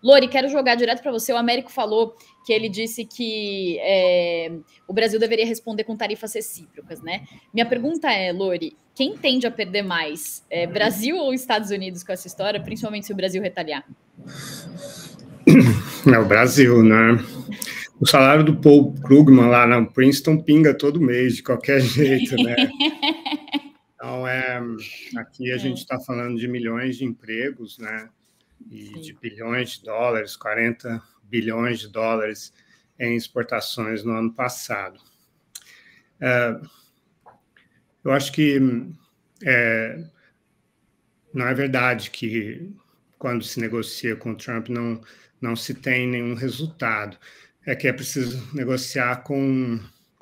Lori, quero jogar direto para você. O Américo falou que ele disse que o Brasil deveria responder com tarifas recíprocas, né? Minha pergunta é, Lori, quem tende a perder mais? Brasil ou Estados Unidos com essa história, principalmente se o Brasil retaliar? É o Brasil, né? O salário do Paul Krugman lá na Princeton pinga todo mês, de qualquer jeito, né? Então, aqui a gente está falando de milhões de empregos, né? E de bilhões de dólares, 40 bilhões de dólares em exportações no ano passado. Eu acho que não é verdade que quando se negocia com o Trump não se tem nenhum resultado. É que é preciso negociar com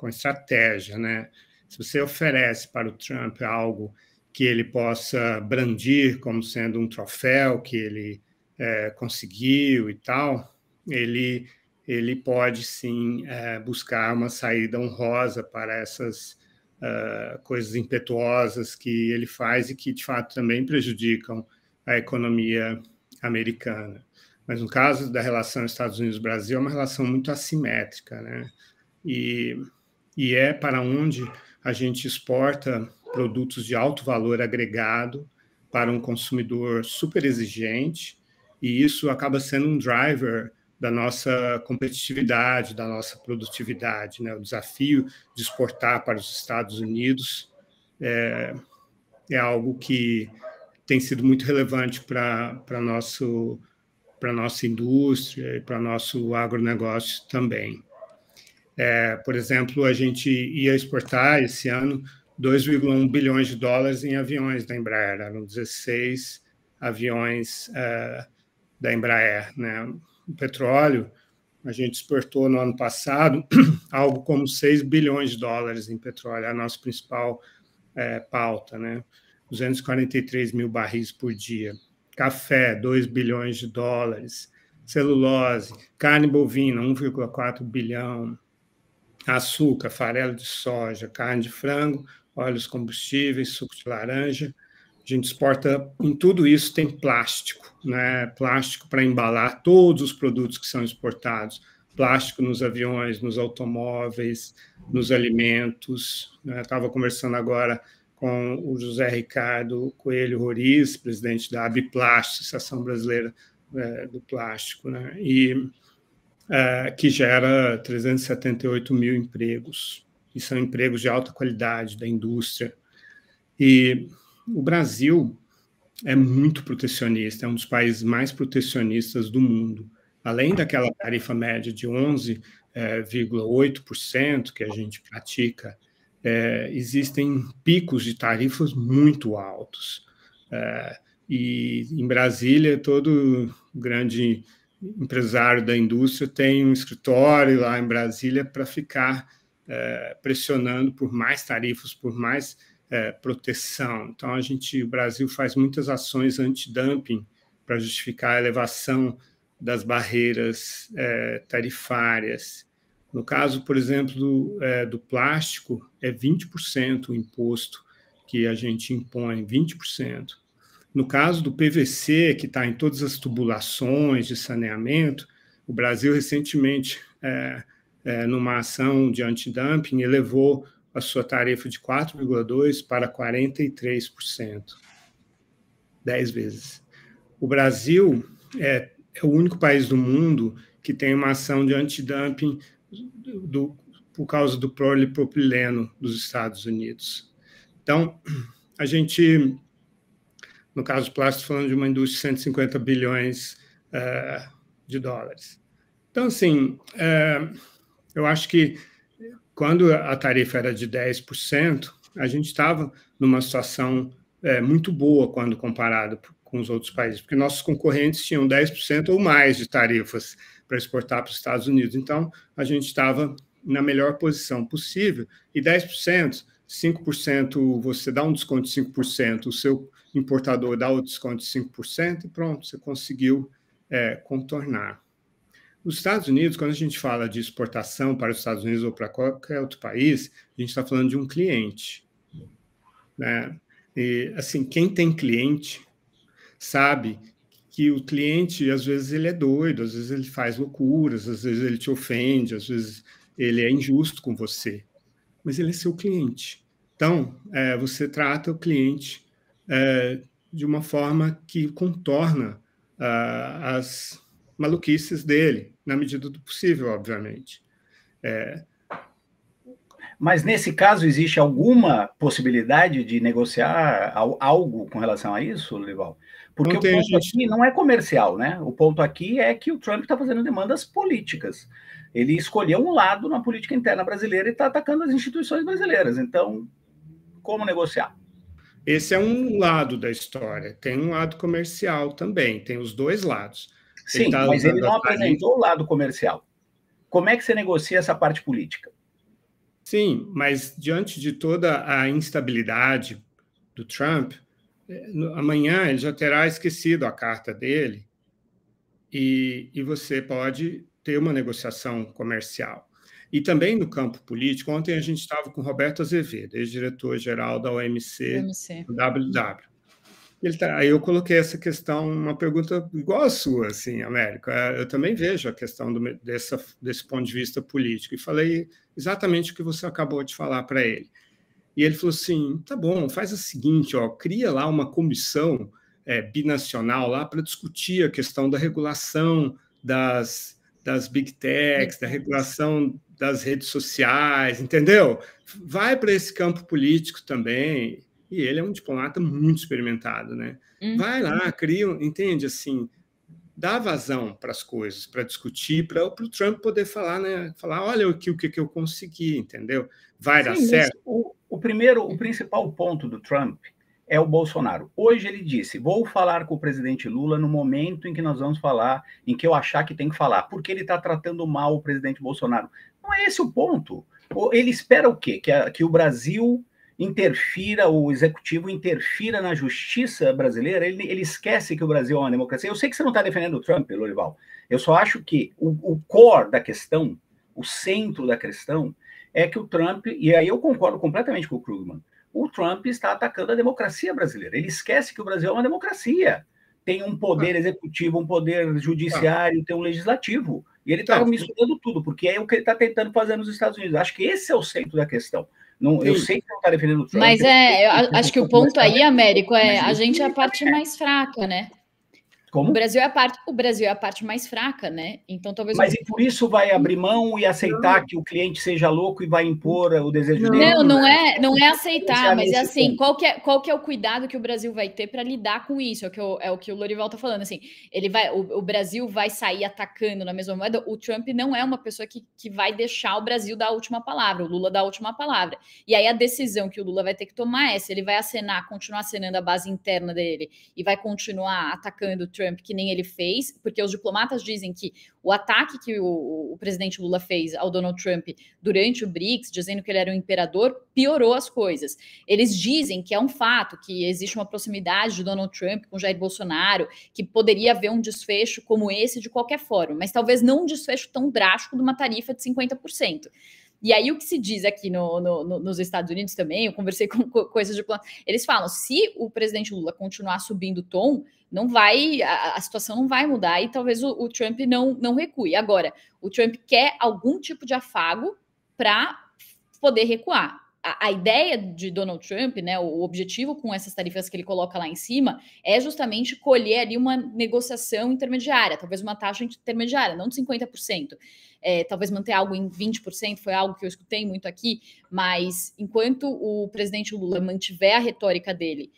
estratégia, né? Se você oferece para o Trump algo que ele possa brandir como sendo um troféu que ele conseguiu e tal, ele pode sim buscar uma saída honrosa para essas coisas impetuosas que ele faz e que, de fato, também prejudicam a economia americana. Mas no caso da relação Estados Unidos-Brasil, é uma relação muito assimétrica, né? E é para onde a gente exporta produtos de alto valor agregado para um consumidor super exigente, e isso acaba sendo um driver da nossa competitividade, da nossa produtividade, né? O desafio de exportar para os Estados Unidos é algo que tem sido muito relevante para a nossa indústria e para nosso agronegócio também. Por exemplo, a gente ia exportar esse ano 2,1 bilhões de dólares em aviões da Embraer, eram 16 aviões da Embraer, né? O petróleo, a gente exportou no ano passado algo como 6 bilhões de dólares em petróleo, a nossa principal pauta, né? 243 mil barris por dia. Café, 2 bilhões de dólares. Celulose, carne bovina, 1,4 bilhão. Açúcar, farelo de soja, carne de frango, óleos combustíveis, suco de laranja. A gente exporta, em tudo isso tem plástico, né? Plástico para embalar todos os produtos que são exportados. Plástico nos aviões, nos automóveis, nos alimentos. Estava conversando agora com o José Ricardo Coelho Roriz, presidente da Abiplast, Associação Brasileira do Plástico, né? E que gera 378 mil empregos, e são empregos de alta qualidade da indústria. E o Brasil é muito protecionista, é um dos países mais protecionistas do mundo. Além daquela tarifa média de 11,8% que a gente pratica, existem picos de tarifas muito altos. E em Brasília, todo grande empresário da indústria tem um escritório lá em Brasília para ficar pressionando por mais tarifas, por mais proteção. Então, o Brasil faz muitas ações anti-dumping para justificar a elevação das barreiras tarifárias. No caso, por exemplo, do plástico, é 20% o imposto que a gente impõe, 20%. No caso do PVC, que está em todas as tubulações de saneamento, o Brasil recentemente, numa ação de antidumping, elevou a sua tarifa de 4,2% para 43%, 10 vezes. O Brasil é o único país do mundo que tem uma ação de antidumping por causa do polipropileno dos Estados Unidos. Então, a gente... No caso do plástico, falando de uma indústria de 150 bilhões de dólares. Então, assim, eu acho que quando a tarifa era de 10%, a gente estava numa situação muito boa quando comparado com os outros países, porque nossos concorrentes tinham 10% ou mais de tarifas para exportar para os Estados Unidos. Então, a gente estava na melhor posição possível, e 10%, 5%, você dá um desconto de 5%, o seu importador dá o desconto de 5%, e pronto, você conseguiu contornar. Os Estados Unidos, quando a gente fala de exportação para os Estados Unidos ou para qualquer outro país, a gente está falando de um cliente, né? E, assim, quem tem cliente sabe que o cliente, às vezes, ele é doido, às vezes ele faz loucuras, às vezes ele te ofende, às vezes ele é injusto com você, mas ele é seu cliente. Então, você trata o cliente de uma forma que contorna as maluquices dele, na medida do possível, obviamente. Mas, nesse caso, existe alguma possibilidade de negociar algo com relação a isso, Lorival? Porque o ponto aqui não é comercial, né? O ponto aqui é que o Trump está fazendo demandas políticas. Ele escolheu um lado na política interna brasileira e está atacando as instituições brasileiras. Então, como negociar? Esse é um lado da história. Tem um lado comercial também, tem os dois lados. Sim, mas ele não apresentou o lado comercial. Como é que você negocia essa parte política? Sim, mas diante de toda a instabilidade do Trump, amanhã ele já terá esquecido a carta dele e você pode ter uma negociação comercial. E também no campo político, ontem a gente estava com Roberto Azevedo, ex-diretor-geral da OMC, do WW. Aí eu coloquei essa questão, uma pergunta igual a sua, assim, Américo. Eu também vejo a questão desse ponto de vista político, e falei exatamente o que você acabou de falar para ele. E ele falou assim, tá bom, faz o seguinte, ó, cria lá uma comissão binacional lá para discutir a questão da regulação das big techs, da regulação das redes sociais, entendeu? Vai para esse campo político também. E ele é um diplomata muito experimentado, né? Vai lá, cria, entende, assim, dá vazão para as coisas, para discutir, para o Trump poder falar, né? Falar, olha o que eu consegui, entendeu? Vai dar certo. O principal ponto do Trump é o Bolsonaro. Hoje ele disse, vou falar com o presidente Lula no momento em que nós vamos falar, em que eu achar que tem que falar, porque ele está tratando mal o presidente Bolsonaro. Não é esse o ponto. Ele espera o quê? Que o Brasil interfira, o executivo interfira na justiça brasileira? Ele esquece que o Brasil é uma democracia. Eu sei que você não está defendendo o Trump, Lorival. Eu só acho que o core da questão, o centro da questão, é que o Trump, e aí eu concordo completamente com o Krugman, o Trump está atacando a democracia brasileira. Ele esquece que o Brasil é uma democracia. Tem um poder executivo, um poder judiciário, tem um legislativo. E ele está misturando tudo, porque é o que ele está tentando fazer nos Estados Unidos. Acho que esse é o centro da questão. Não, eu sei que você não está defendendo o Trump. Mas eu acho que o ponto aí, Américo, a gente é a parte mais fraca, né? Como? O Brasil é a parte mais fraca, né? Então talvez. Mas e por isso vai abrir mão e aceitar que o cliente seja louco e vai impor o desejo dele? Não é aceitar, mas é assim, qual que é o cuidado que o Brasil vai ter para lidar com isso? É o que o Lorival está falando. Assim, o Brasil vai sair atacando na mesma moeda. O Trump não é uma pessoa que vai deixar o Brasil dar a última palavra, o Lula dar a última palavra. E aí a decisão que o Lula vai ter que tomar é se ele vai continuar acenando a base interna dele e vai continuar atacando o Trump, que nem ele fez, porque os diplomatas dizem que o ataque que o presidente Lula fez ao Donald Trump durante o BRICS, dizendo que ele era um imperador, piorou as coisas. Eles dizem que é um fato, que existe uma proximidade de Donald Trump com Jair Bolsonaro, que poderia haver um desfecho como esse de qualquer forma, mas talvez não um desfecho tão drástico de uma tarifa de 50%. E aí o que se diz aqui nos Estados Unidos também, eu conversei com coisas de... Eles falam, se o presidente Lula continuar subindo o tom, não vai, a situação não vai mudar e talvez o Trump não recue. Agora, o Trump quer algum tipo de afago para poder recuar. A ideia de Donald Trump, né, o objetivo com essas tarifas que ele coloca lá em cima é justamente colher ali uma negociação intermediária, talvez uma taxa intermediária, não de 50%. Talvez manter algo em 20%, foi algo que eu escutei muito aqui, mas enquanto o presidente Lula mantiver a retórica dele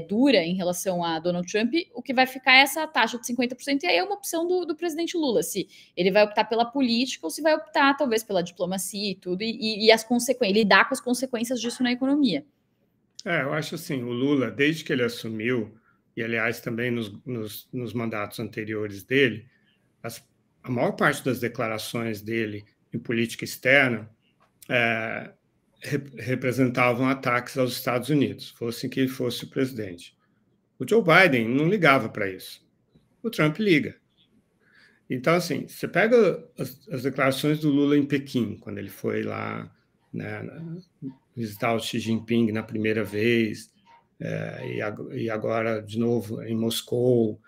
dura em relação a Donald Trump, o que vai ficar é essa taxa de 50%, e aí é uma opção do presidente Lula, se ele vai optar pela política ou se vai optar, talvez, pela diplomacia e tudo, e as consequências, lidar com as consequências disso na economia. Eu acho assim, o Lula, desde que ele assumiu, e aliás também nos mandatos anteriores dele, a maior parte das declarações dele em política externa representavam ataques aos Estados Unidos, fosse quem fosse o presidente. O Joe Biden não ligava para isso. O Trump liga. Então, assim, você pega as declarações do Lula em Pequim, quando ele foi lá, né, visitar o Xi Jinping na primeira vez, e agora, de novo, em Moscou.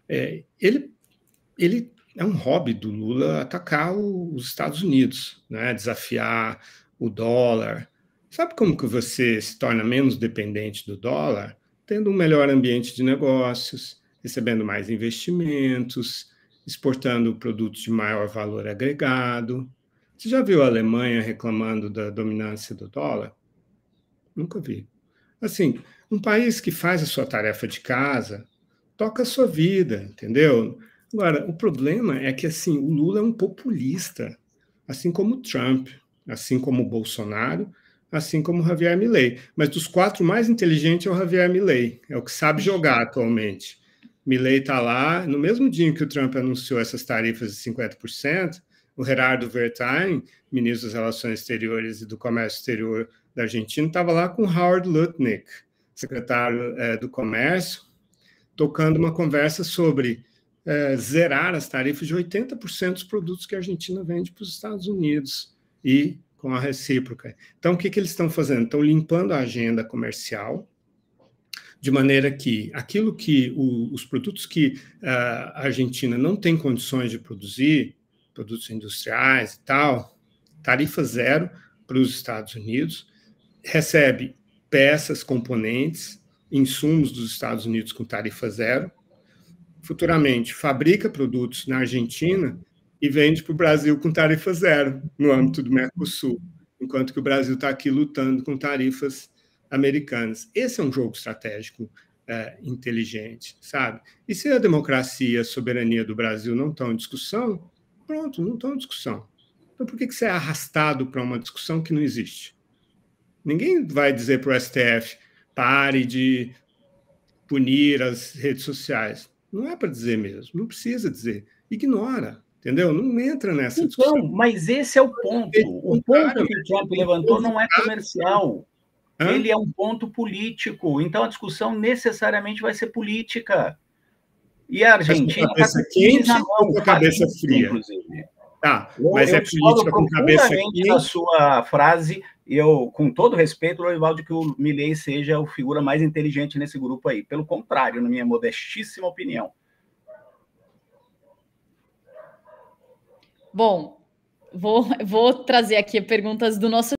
Ele é um hobby do Lula atacar os Estados Unidos, né? Desafiar o dólar. Sabe como que você se torna menos dependente do dólar? Tendo um melhor ambiente de negócios, recebendo mais investimentos, exportando produtos de maior valor agregado. Você já viu a Alemanha reclamando da dominância do dólar? Nunca vi. Assim, um país que faz a sua tarefa de casa, toca a sua vida, entendeu? Agora, o problema é que assim, o Lula é um populista, assim como o Trump, assim como o Bolsonaro, assim como o Javier Milei. Mas dos 4, o mais inteligente é o Javier Milei, é o que sabe jogar atualmente. Milei está lá, no mesmo dia em que o Trump anunciou essas tarifas de 50%, o Gerardo Wertheim, ministro das Relações Exteriores e do Comércio Exterior da Argentina, estava lá com Howard Lutnick, secretário do Comércio, tocando uma conversa sobre zerar as tarifas de 80% dos produtos que a Argentina vende para os Estados Unidos e com a recíproca. Então, o que eles estão fazendo? Estão limpando a agenda comercial, de maneira que aquilo que os produtos que a Argentina não tem condições de produzir, produtos industriais e tal, tarifa zero para os Estados Unidos, recebe peças, componentes, insumos dos Estados Unidos com tarifa zero, futuramente fabrica produtos na Argentina e vende para o Brasil com tarifa zero, no âmbito do Mercosul, enquanto que o Brasil está aqui lutando com tarifas americanas. Esse é um jogo estratégico inteligente, sabe? E se a democracia e a soberania do Brasil não estão em discussão, pronto, não estão em discussão. Então, por que você é arrastado para uma discussão que não existe? Ninguém vai dizer para o STF, pare de punir as redes sociais. Não é para dizer mesmo, não precisa dizer. Ignora, entendeu? Não entra nessa discussão. Então, mas esse é o ponto. O ponto que o Trump levantou não é comercial. Ele é um ponto político. Então, a discussão necessariamente vai ser política. E a Argentina está com quente ou com a cabeça fria? Inclusive. Tá, mas é política com cabeça quente. Na sua frase, eu, com todo respeito, Lorivaldo, que o Milei seja a figura mais inteligente nesse grupo aí. Pelo contrário, na minha modestíssima opinião. Bom, vou trazer aqui perguntas do nosso